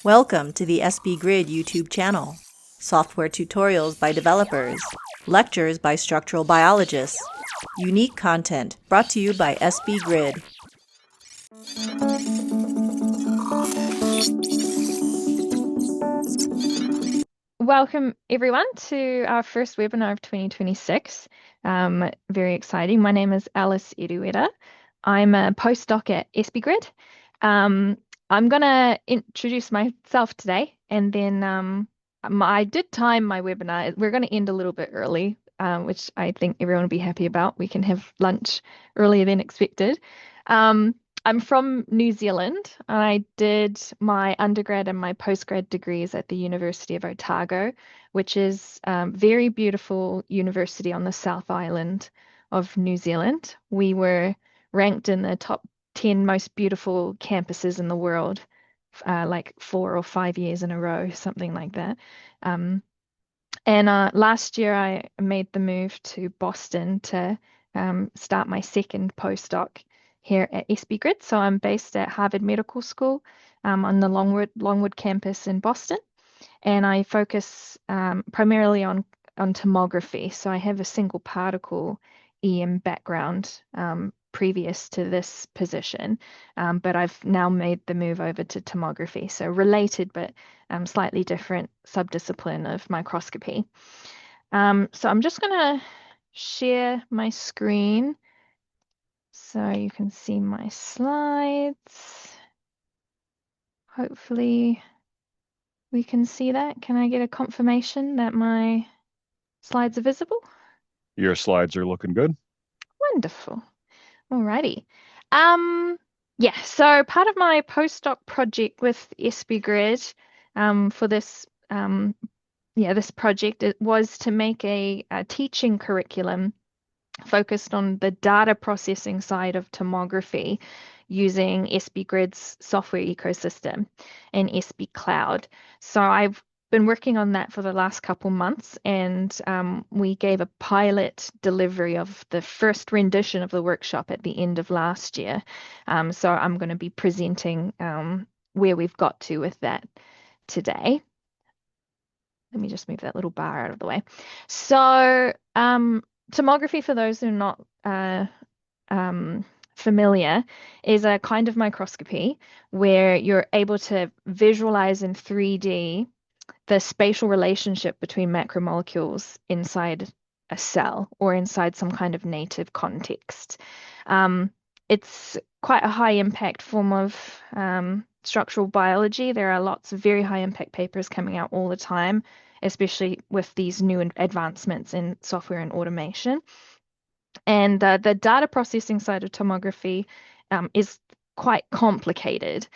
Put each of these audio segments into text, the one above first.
Welcome to the SBGrid YouTube channel. Software tutorials by developers, lectures by structural biologists, unique content brought to you by SBGrid. Welcome everyone to our first webinar of 2026. Very exciting. My name is Alice-Roza Eruera. I'm a postdoc at SBGrid. I'm going to introduce myself today, and then I did time my webinar. We're going to end a little bit early, which I think everyone will be happy about. We can have lunch earlier than expected. I'm from New Zealand. I did my undergrad and my postgrad degrees at the University of Otago, which is a very beautiful university on the South Island of New Zealand. We were ranked in the top 10 most beautiful campuses in the world, like 4 or 5 years in a row, something like that. And last year I made the move to Boston to start my second postdoc here at SBGrid. So I'm based at Harvard Medical School on the Longwood campus in Boston, and I focus primarily on tomography. So I have a single particle EM background previous to this position, but I've now made the move over to tomography. So related, but slightly different subdiscipline of microscopy. So I'm just going to share my screen so you can see my slides. Hopefully we can see that. Can I get a confirmation that my slides are visible? Your slides are looking good. Wonderful. Alrighty. Yeah, so part of my postdoc project with SBGrid for this this project, it was to make a teaching curriculum focused on the data processing side of tomography using SBGrid's software ecosystem and SB Cloud. So I've been working on that for the last couple months, and we gave a pilot delivery of the first rendition of the workshop at the end of last year. So I'm going to be presenting where we've got to with that today. Let me just move that little bar out of the way. So tomography, for those who are not familiar, is a kind of microscopy where you're able to visualize in 3D the spatial relationship between macromolecules inside a cell or inside some kind of native context. It's quite a high impact form of structural biology. There are lots of very high impact papers coming out all the time, especially with these new advancements in software and automation. And the data processing side of tomography is quite complicated.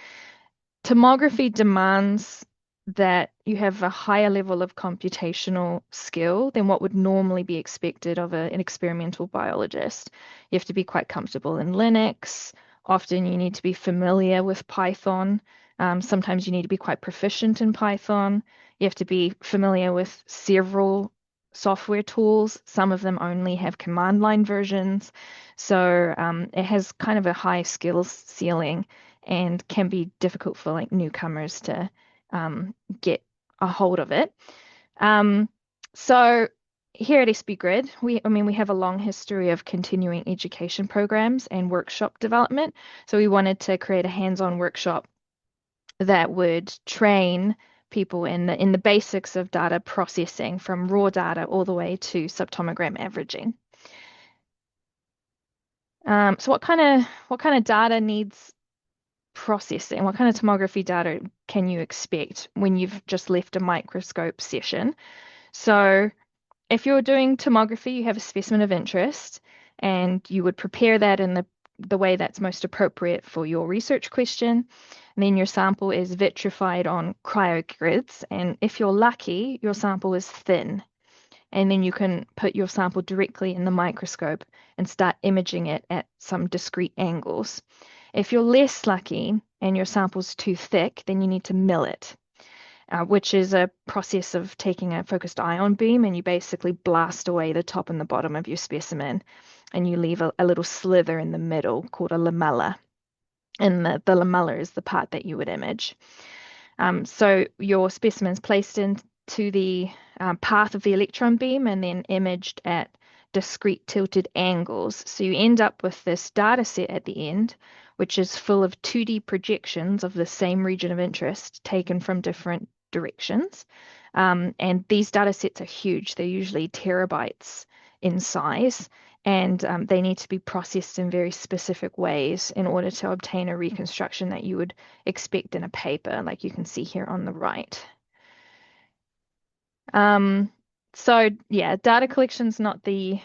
Tomography demands that you have a higher level of computational skill than what would normally be expected of an experimental biologist. You have to be quite comfortable in Linux. Often you need to be familiar with Python. Sometimes you need to be quite proficient in Python. You have to be familiar with several software tools. Some of them only have command line versions. So it has kind of a high skills ceiling and can be difficult for like newcomers to get a hold of it. So here at SBGrid, we have a long history of continuing education programs and workshop development. So we wanted to create a hands-on workshop that would train people in the basics of data processing, from raw data all the way to subtomogram averaging. So what kind of data needs processing? What kind of tomography data can you expect when you've just left a microscope session? So if you're doing tomography, you have a specimen of interest, and you would prepare that in the way that's most appropriate for your research question. And then your sample is vitrified on cryogrids, and if you're lucky, your sample is thin. And then you can put your sample directly in the microscope and start imaging it at some discrete angles. If you're less lucky and your sample's too thick, then you need to mill it, which is a process of taking a focused ion beam, and you basically blast away the top and the bottom of your specimen, and you leave a little slither in the middle called a lamella. And the lamella is the part that you would image. So your specimen's placed into the path of the electron beam and then imaged at discrete tilted angles. So you end up with this data set at the end, which is full of 2D projections of the same region of interest taken from different directions. And these data sets are huge. They're usually terabytes in size, and they need to be processed in very specific ways in order to obtain a reconstruction that you would expect in a paper, like you can see here on the right. So yeah, data collection's not the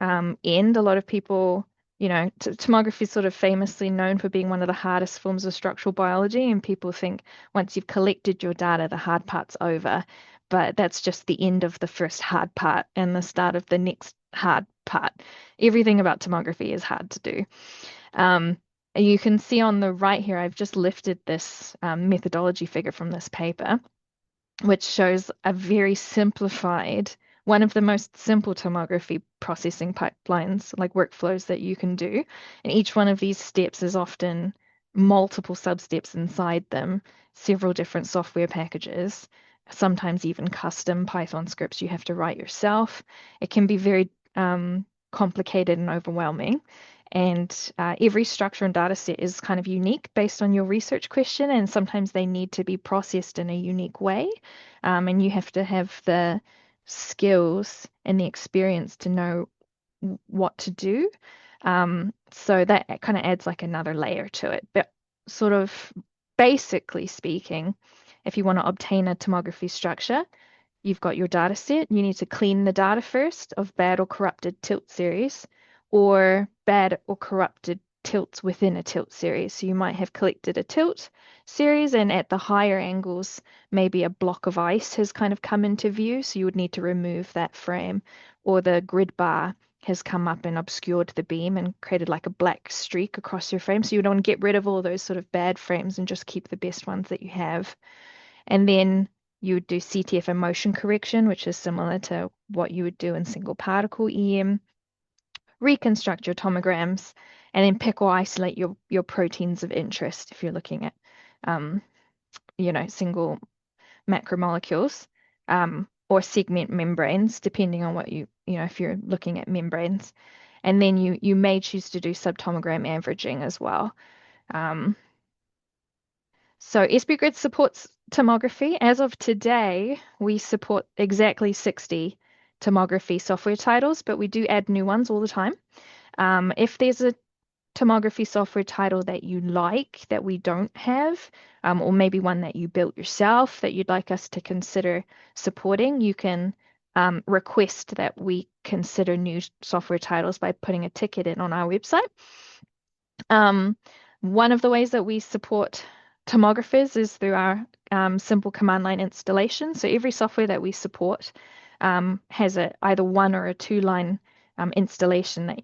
end. A lot of people, tomography is sort of famously known for being one of the hardest forms of structural biology, and people think once you've collected your data, the hard part's over. But that's just the end of the first hard part and the start of the next hard part. Everything about tomography is hard to do. You can see on the right here, I've just lifted this methodology figure from this paper, which shows a very simplified, one of the most simple tomography processing pipelines, like workflows that you can do. And each one of these steps is often multiple sub-steps inside them, several different software packages, sometimes even custom Python scripts you have to write yourself. It can be very complicated and overwhelming. And every structure and data set is kind of unique based on your research question, and sometimes they need to be processed in a unique way. And you have to have the skills and the experience to know what to do. So that kind of adds like another layer to it. But sort of basically speaking, if you want to obtain a tomography structure, you've got your data set. You need to clean the data first of bad or corrupted tilt series, or bad or corrupted tilts within a tilt series. So you might have collected a tilt series, and at the higher angles, maybe a block of ice has kind of come into view. So you would need to remove that frame, or the grid bar has come up and obscured the beam and created like a black streak across your frame. So you want to get rid of all those sort of bad frames and just keep the best ones that you have. And then you would do CTF and motion correction, which is similar to what you would do in single particle EM, reconstruct your tomograms, and then pick or isolate your proteins of interest if you're looking at, single macromolecules, or segment membranes, depending on what if you're looking at membranes. And then you may choose to do subtomogram averaging as well. So SBGrid supports tomography. As of today, we support exactly 60 tomography software titles, but we do add new ones all the time. If there's a tomography software title that you like that we don't have, or maybe one that you built yourself that you'd like us to consider supporting, you can request that we consider new software titles by putting a ticket in on our website. One of the ways that we support tomographers is through our simple command line installation. So every software that we support has either one or a two-line installation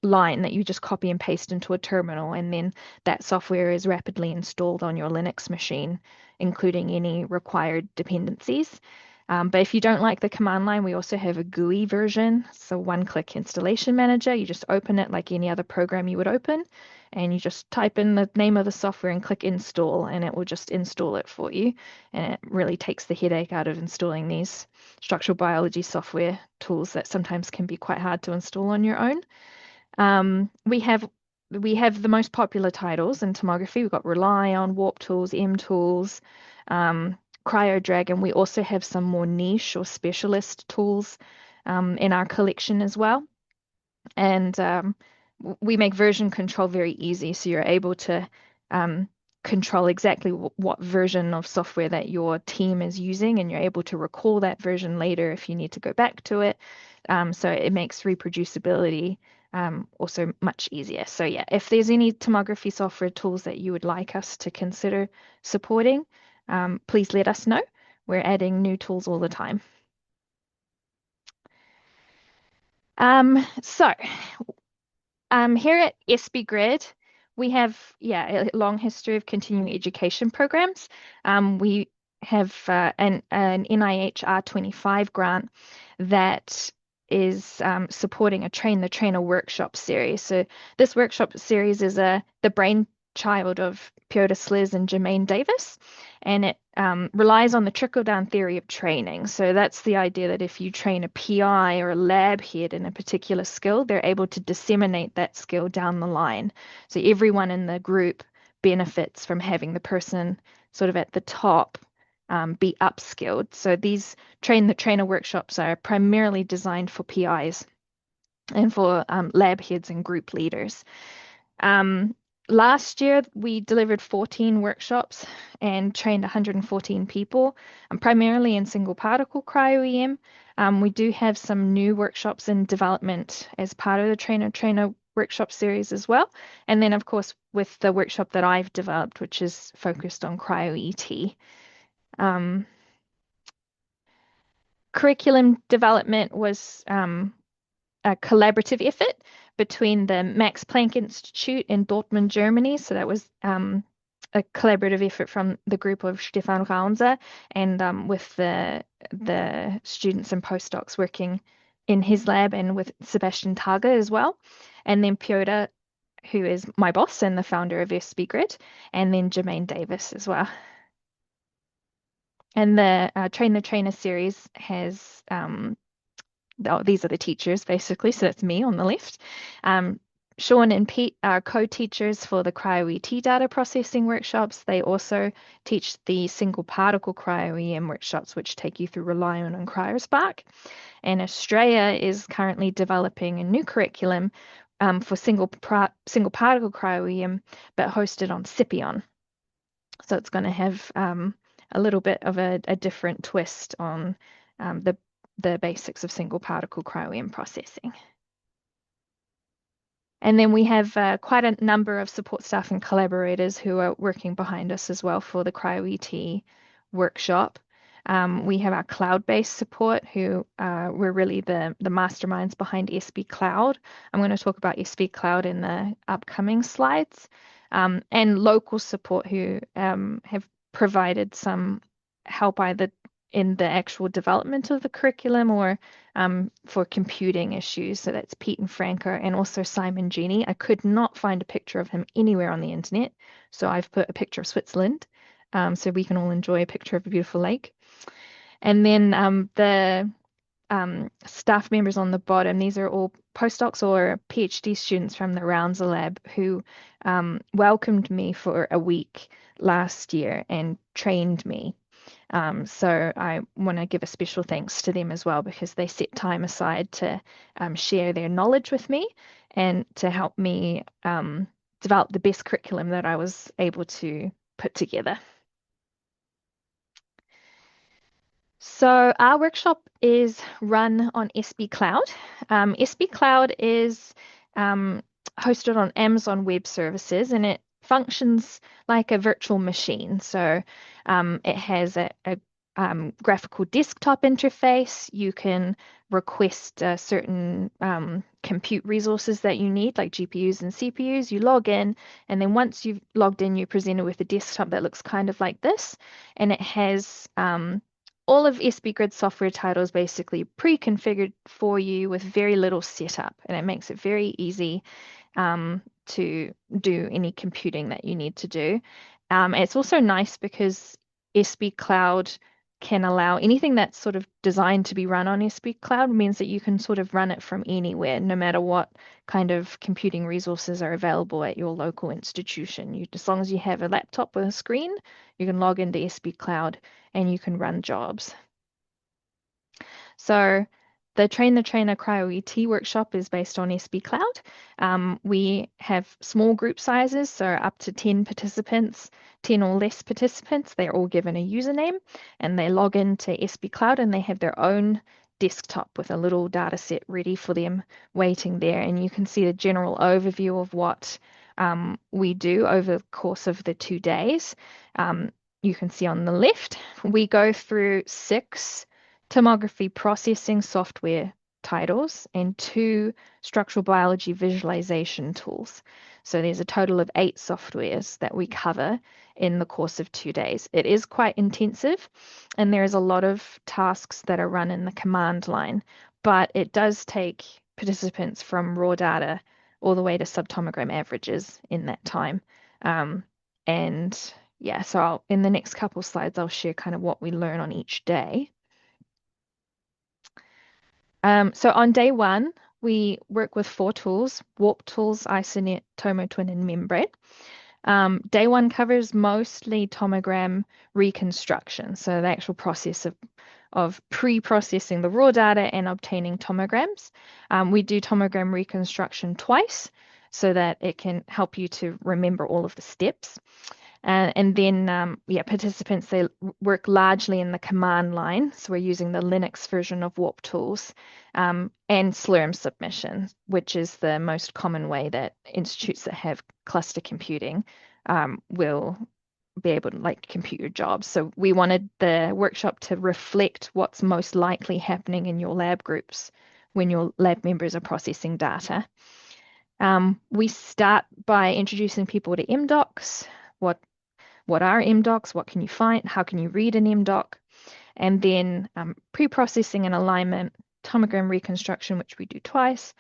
line that you just copy and paste into a terminal, and then that software is rapidly installed on your Linux machine, including any required dependencies. But if you don't like the command line, we also have a GUI version, so one-click installation manager. You just open it like any other program you would open, and you just type in the name of the software and click install, and it will just install it for you. And it really takes the headache out of installing these structural biology software tools that sometimes can be quite hard to install on your own. We have the most popular titles in tomography. We've got Rely on, Warp Tools, M Tools, CryoDragon. We also have some more niche or specialist tools in our collection as well. And we make version control very easy, so you're able to control exactly what version of software that your team is using, and you're able to recall that version later if you need to go back to it. So it makes reproducibility also much easier. So yeah, if there's any tomography software tools that you would like us to consider supporting, please let us know. We're adding new tools all the time. Here at SBGrid, we have a long history of continuing education programs. We have an NIH R25 grant that is supporting a Train the Trainer workshop series. So this workshop series is the brainchild of Sliz and Jamaine Davis, and it relies on the trickle-down theory of training. So that's the idea that if you train a PI or a lab head in a particular skill, they're able to disseminate that skill down the line. So everyone in the group benefits from having the person sort of at the top be upskilled. So these train the trainer workshops are primarily designed for PIs and for lab heads and group leaders. Last year, we delivered 14 workshops and trained 114 people, primarily in single particle cryo-EM. We do have some new workshops in development as part of the trainer workshop series as well. And then, of course, with the workshop that I've developed, which is focused on CryoET. Curriculum development was a collaborative effort between the Max Planck Institute in Dortmund, Germany. So that was a collaborative effort from the group of Stefan Raunzer and with the students and postdocs working in his lab and with Sebastian Tage as well. And then Piotr, who is my boss and the founder of SBGrid, and then Jamaine Davis as well. And the Train the Trainer series has these are the teachers basically, so that's me on the left. Sean and Pete are co-teachers for the CryoET data processing workshops. They also teach the single particle cryo-EM workshops, which take you through Reliant and CryoSpark. And Australia is currently developing a new curriculum for single particle cryo-EM, but hosted on Scipion. So it's going to have a little bit of a different twist on the basics of single particle cryo-EM processing. And then we have quite a number of support staff and collaborators who are working behind us as well for the CryoET workshop. We have our cloud-based support who were really the masterminds behind SB Cloud. I'm going to talk about SB Cloud in the upcoming slides. And local support who have provided some help either in the actual development of the curriculum or for computing issues. So that's Pete and Franco and also Simon Genie. I could not find a picture of him anywhere on the internet. So I've put a picture of Switzerland so we can all enjoy a picture of a beautiful lake. And then the staff members on the bottom, these are all postdocs or PhD students from the Raunzer lab who welcomed me for a week last year and trained me. So I want to give a special thanks to them as well because they set time aside to share their knowledge with me and to help me develop the best curriculum that I was able to put together. So our workshop is run on SB Cloud. SB Cloud is hosted on Amazon Web Services and it functions like a virtual machine. So it has a graphical desktop interface. You can request certain compute resources that you need, like GPUs and CPUs. You log in, and then once you've logged in, you're presented with a desktop that looks kind of like this, and it has all of SBGrid software titles basically pre-configured for you with very little setup, and it makes it very easy to do any computing that you need to do. It's also nice because SB Cloud can allow anything that's sort of designed to be run on SB Cloud means that you can sort of run it from anywhere, no matter what kind of computing resources are available at your local institution. As long as you have a laptop with a screen, you can log into SB Cloud and you can run jobs. So the Train the Trainer CryoET workshop is based on SB Cloud. We have small group sizes, so up to 10 participants, 10 or less participants. They're all given a username and they log into SB Cloud and they have their own desktop with a little data set ready for them waiting there. And you can see the general overview of what we do over the course of the 2 days. You can see on the left, we go through 6 tomography processing software titles and 2 structural biology visualization tools. So there's a total of 8 softwares that we cover in the course of 2 days. It is quite intensive and there is a lot of tasks that are run in the command line, but it does take participants from raw data all the way to subtomogram averages in that time. And yeah, so in the next couple slides, I'll share kind of what we learn on each day. So on day 1, we work with 4 tools: warp tools, ISONET, TomoTwin, and membrane. Day 1 covers mostly tomogram reconstruction, so the actual process of pre-processing the raw data and obtaining tomograms. We do tomogram reconstruction twice so that it can help you to remember all of the steps. And then, participants, they work largely in the command line. So we're using the Linux version of Warp Tools and Slurm submission, which is the most common way that institutes that have cluster computing will be able to like compute your jobs. So we wanted the workshop to reflect what's most likely happening in your lab groups when your lab members are processing data. We start by introducing people to MDocs. What are MDocs? What can you find? How can you read an MDoc? And then pre-processing and alignment, tomogram reconstruction, which we do twice,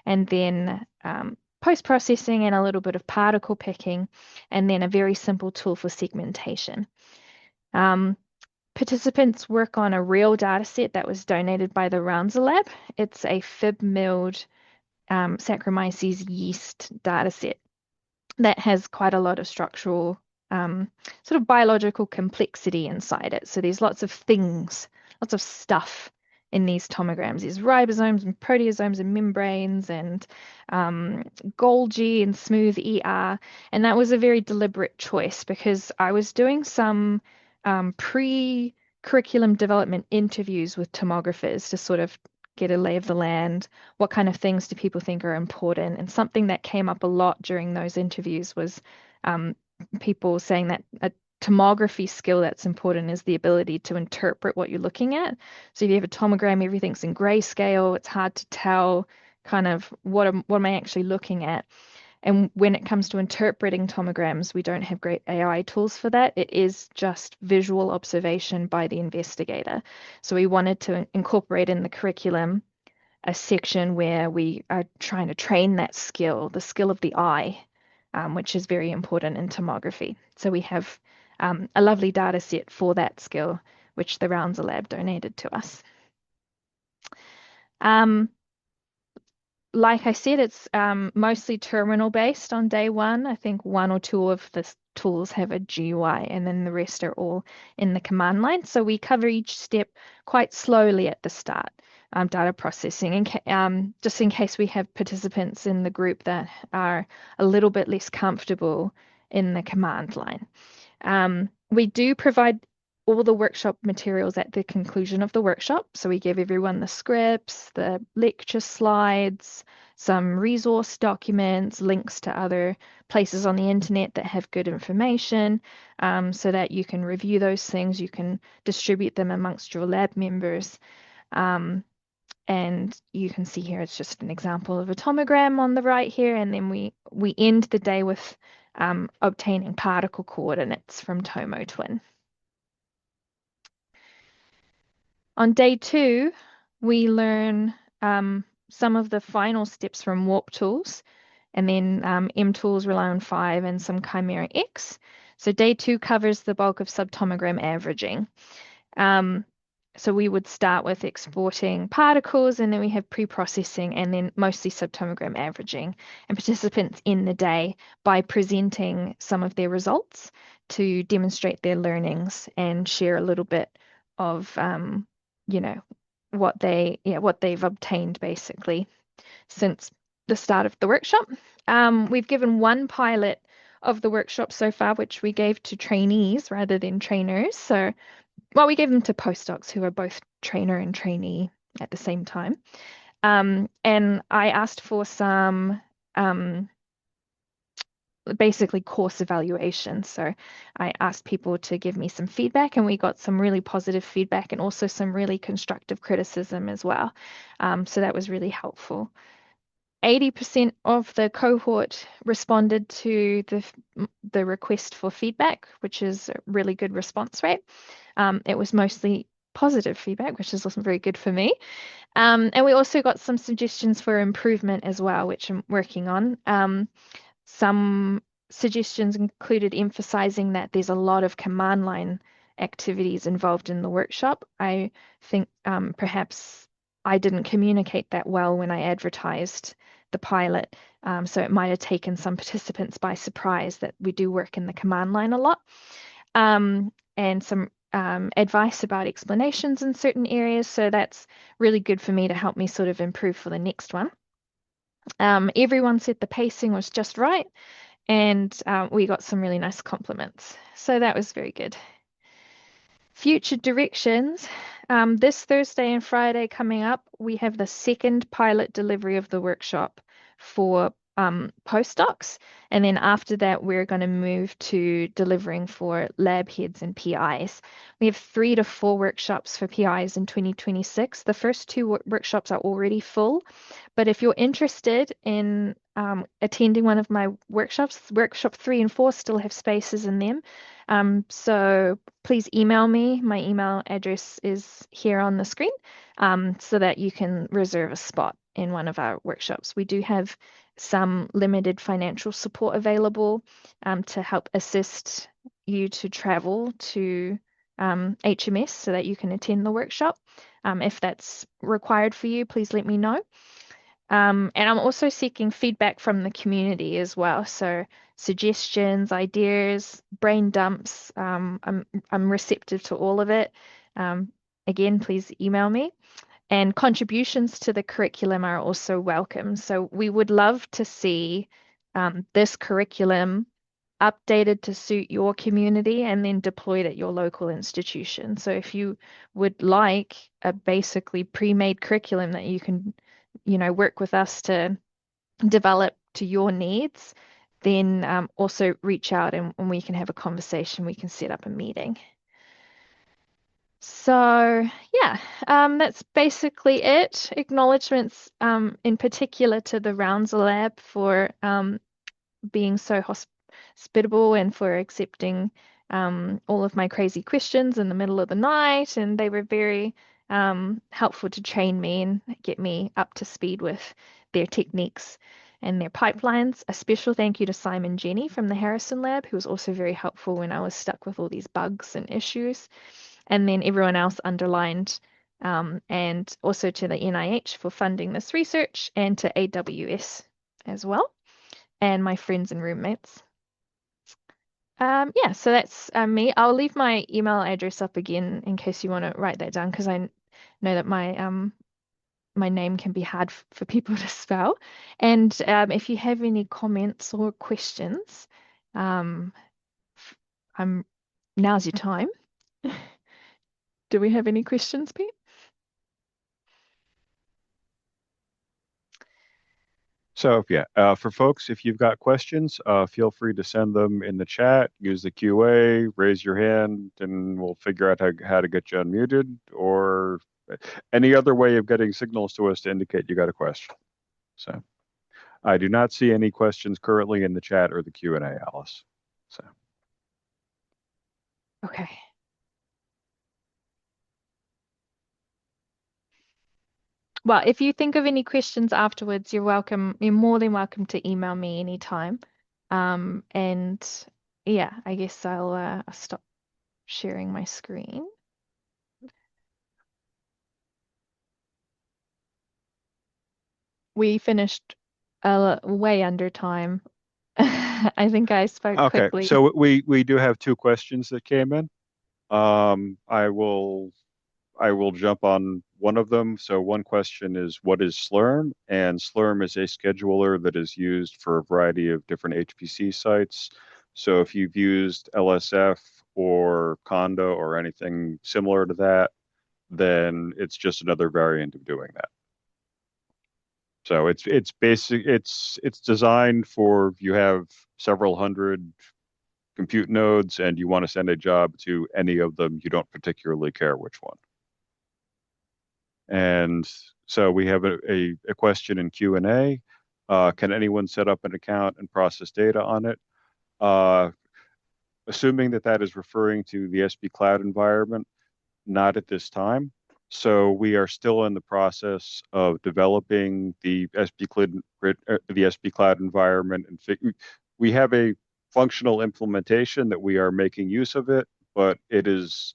and then post-processing and a little bit of particle picking, and then a very simple tool for segmentation. Participants work on a real data set that was donated by the Rounza Lab. It's a fib-milled Saccharomyces yeast data set that has quite a lot of structural sort of biological complexity inside it. So there's lots of things, lots of stuff in these tomograms. There's ribosomes and proteasomes and membranes and Golgi and smooth ER. And that was a very deliberate choice because I was doing some pre-curriculum development interviews with tomographers to sort of get a lay of the land. What kind of things do people think are important? And something that came up a lot during those interviews was people saying that a tomography skill that's important is the ability to interpret what you're looking at. So if you have a tomogram, everything's in grayscale. It's hard to tell kind of what am I actually looking at. And when it comes to interpreting tomograms, we don't have great AI tools for that. It is just visual observation by the investigator. So we wanted to incorporate in the curriculum a section where we are trying to train that skill, the skill of the eye, which is very important in tomography. So we have a lovely data set for that skill, which the Rounza Lab donated to us. Like I said, it's mostly terminal based on day 1. I think 1 or 2 of the tools have a GUI, and then the rest are all in the command line. So we cover each step quite slowly at the start, data processing, and just in case we have participants in the group that are a little bit less comfortable in the command line. We do provide all the workshop materials at the conclusion of the workshop. So we give everyone the scripts, the lecture slides, some resource documents, links to other places on the internet that have good information, so that you can review those things. You can distribute them amongst your lab members. And you can see here, it's just an example of a tomogram on the right here. And then we end the day with obtaining particle coordinates from TomoTwin. On day 2, we learn some of the final steps from Warp Tools, and then M Tools rely on 5 and some Chimera X. So day 2 covers the bulk of subtomogram averaging. So we would start with exporting particles, and then we have pre-processing, and then mostly subtomogram averaging. And participants end the day by presenting some of their results to demonstrate their learnings and share a little bit of what they've obtained basically since the start of the workshop. We've given 1 pilot of the workshop so far, which we gave to trainees rather than trainers. So, well, we gave them to postdocs who are both trainer and trainee at the same time. And I asked for some basically course evaluation. So I asked people to give me some feedback, and we got some really positive feedback and also some really constructive criticism as well. So that was really helpful. 80% of the cohort responded to the request for feedback, which is a really good response rate. It was mostly positive feedback, which is very good for me. And we also got some suggestions for improvement as well, which I'm working on. Some suggestions included emphasizing that there's a lot of command line activities involved in the workshop. I think perhaps I didn't communicate that well when I advertised the pilot, so it might have taken some participants by surprise that we do work in the command line a lot. And some advice about explanations in certain areas, so that's really good for me to help me sort of improve for the next one. Everyone said the pacing was just right, and we got some really nice compliments. So that was very good. Future directions. This Thursday and Friday coming up, we have the second pilot delivery of the workshop for postdocs. And then after that, we're going to move to delivering for lab heads and PIs. We have 3 to 4 workshops for PIs in 2026. The first 2 workshops are already full. But if you're interested in attending one of my workshops, workshop 3 and 4 still have spaces in them. So please email me. My email address is here on the screen, so that you can reserve a spot in one of our workshops. We do have some limited financial support available to help assist you to travel to HMS so that you can attend the workshop. If that's required for you, please let me know. And I'm also seeking feedback from the community as well. So suggestions, ideas, brain dumps. I'm receptive to all of it. Again, please email me. And contributions to the curriculum are also welcome. So we would love to see this curriculum updated to suit your community and then deployed at your local institution. So if you would like a basically pre-made curriculum that you can, work with us to develop to your needs, then also reach out and we can have a conversation. We can set up a meeting. So yeah, that's basically it. Acknowledgements in particular to the Rounds Lab for being so hospitable and for accepting all of my crazy questions in the middle of the night. And they were very helpful to train me and get me up to speed with their techniques and their pipelines. A special thank you to Simon Jenny from the Harrison Lab, who was also very helpful when I was stuck with all these bugs and issues. And then everyone else underlined, and also to the NIH for funding this research, and to AWS as well, and my friends and roommates. Yeah, so that's me. I'll leave my email address up again in case you want to write that down, because I know that my name can be hard for people to spell. And if you have any comments or questions, now's your time. Do we have any questions, Pete? So yeah, for folks, if you've got questions, feel free to send them in the chat, use the QA, raise your hand, and we'll figure out how to get you unmuted, or any other way of getting signals to us to indicate you got a question. So I do not see any questions currently in the chat or the Q&A, Alice. So. Okay. Well, if you think of any questions afterwards, you're more than welcome to email me anytime. And yeah, I guess I'll stop sharing my screen. We finished way under time. I think I spoke quickly. Okay, so we do have 2 questions that came in. I will jump on one of them. So one question is, what is Slurm? And Slurm is a scheduler that is used for a variety of different HPC sites. So if you've used LSF or Conda or anything similar to that, then it's just another variant of doing that. So it's designed for, you have several hundred compute nodes and you want to send a job to any of them, you don't particularly care which one. And so we have a question in Q&A. Can anyone set up an account and process data on it? Assuming that is referring to the SB Cloud environment, not at this time. So we are still in the process of developing the SB Cloud environment, and we have a functional implementation that we are making use of it, but it is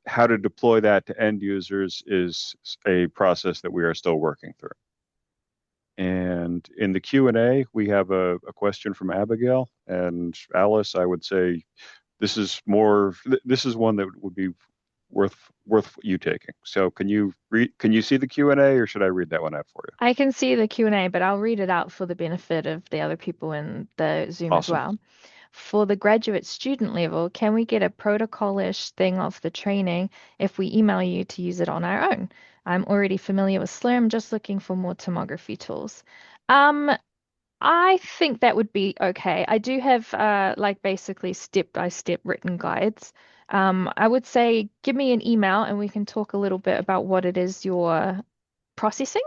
how to deploy that to end users is a process that we are still working through. And in the Q&A, we have a question from Abigail and Alice. I would say this is one that would be worth you taking. So can you see the Q&A, or should I read that one out for you? I can see the Q&A, but I'll read it out for the benefit of the other people in the Zoom as Awesome. well. For the graduate student level, can we get a protocol-ish thing of the training if we email you to use it on our own? I'm already familiar with Slurm, just looking for more tomography tools. I think that would be okay. I do have like basically step-by-step written guides. I would say give me an email and we can talk a little bit about what it is you're processing,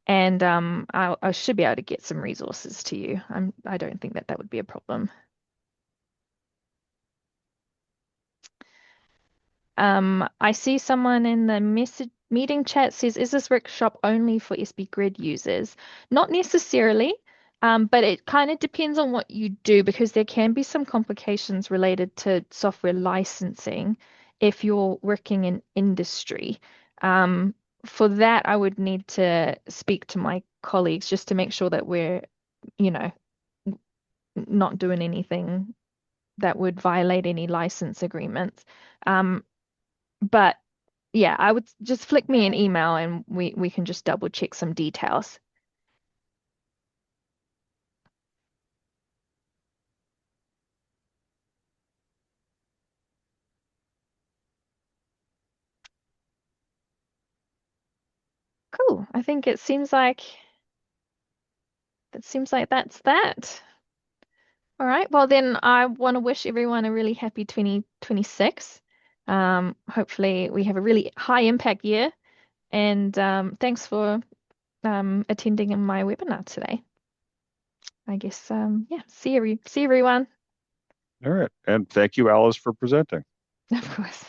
and I should be able to get some resources to you. I don't think that would be a problem. I see someone in the meeting chat says, is this workshop only for SBGrid users? Not necessarily, but it kind of depends on what you do, because there can be some complications related to software licensing if you're working in industry. For that, I would need to speak to my colleagues just to make sure that we're, you know, not doing anything that would violate any license agreements. But yeah, I would just flick me an email and we can just double check some details. Cool. I think it seems like that's that. All right. Well, then I want to wish everyone a really happy 2026. Hopefully we have a really high impact year, and thanks for attending in my webinar today. I guess yeah, see everyone. All right. And thank you, Alice, for presenting. Of course.